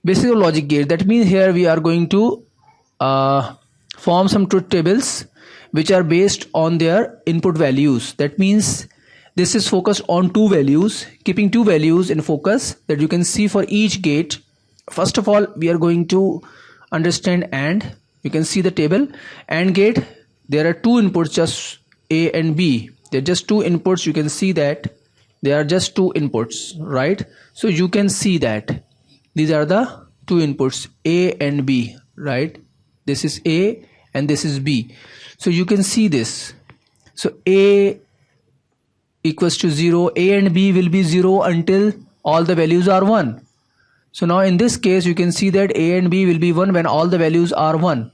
Basic logic gate. That means here we are going to form some truth tables which are based on their input values. That means this is focused on two values, keeping two values in focus that you can see for each gate. First of all, we are going to understand AND. You can see the table. AND gate, there are two inputs, just A and B. They're just two inputs. You can see that they are just two inputs, right? So you can see that these are the two inputs, A and B, right? This is A and this is B. So you can see this. So A equals to 0, A and B will be 0 until all the values are 1. So now in this case you can see that A and B will be 1 when all the values are 1.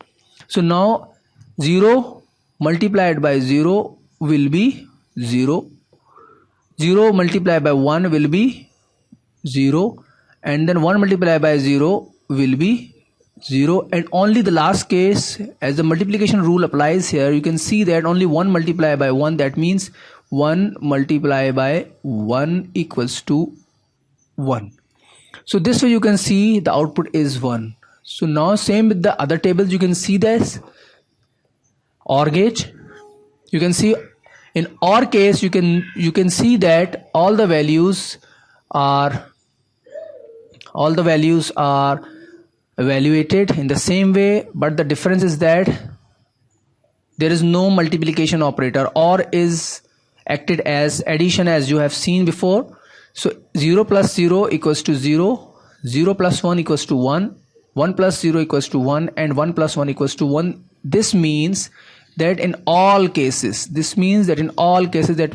So now 0 multiplied by 0 will be 0. 0 multiplied by 1 will be 0, and then 1 multiplied by 0 will be 0, and only the last case, as the multiplication rule applies here, you can see that only 1 multiplied by 1, that means 1 multiplied by 1 equals to 1. So this way you can see the output is 1. So now same with the other tables, you can see this OR gate. You can see in OR case you can see that all the values are evaluated in the same way, but the difference is that there is no multiplication operator. OR is acted as addition, as you have seen before. So 0 plus 0 equals to 0, 0 plus 1 equals to 1, 1 plus 0 equals to 1, and 1 plus 1 equals to 1. This means that in all cases, that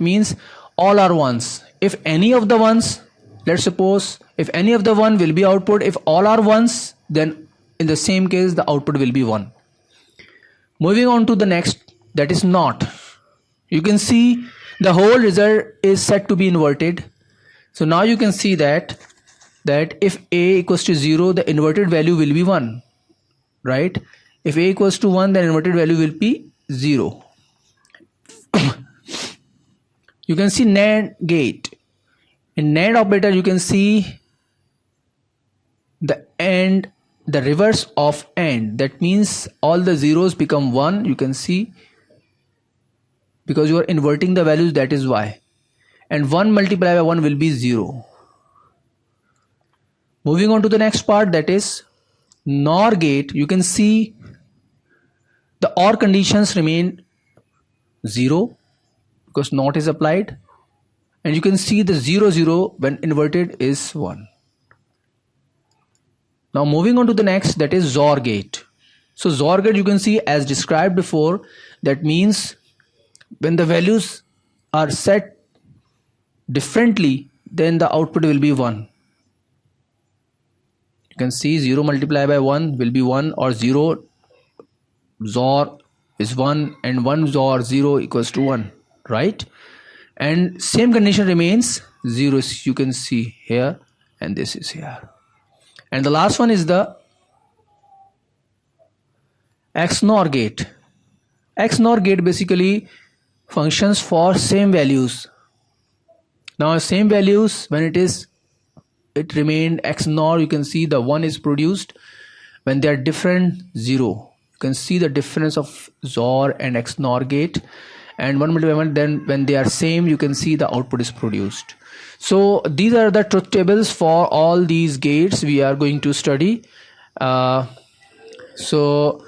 means all are ones. If any of the ones, let's suppose if any of the one will be output, if all are ones, then in the same case the output will be 1. Moving on to the next, that is NOT. You can see the whole result is set to be inverted. So now you can see that if A equals to 0, the inverted value will be 1, right? If A equals to 1, then inverted value will be 0. You can see NAND gate. In NAND operator you can see the AND, the reverse of AND. That means all the zeros become 1. You can see, because you are inverting the values, that is why. And 1 multiplied by 1 will be 0. Moving on to the next part, that is NOR gate. You can see the OR conditions remain 0 because NOT is applied, and you can see the 0 0 when inverted is 1. Now moving on to the next, that is XOR gate. So XOR gate, you can see as described before, that means when the values are set differently, then the output will be 1. You can see 0 multiplied by 1 will be 1, or 0 XOR is 1, and 1 XOR 0 equals to 1, right? And same condition remains 0, you can see here, and this is here. And the last one is the XNOR gate. XNOR gate basically functions for same values. Now same values, when it remained XNOR, you can see the 1 is produced. When they are different, 0. You can see the difference of XOR and XNOR gate. And 1 multiplied by 1, then when they are same, you can see the output is produced. So these are the truth tables for all these gates we are going to study. So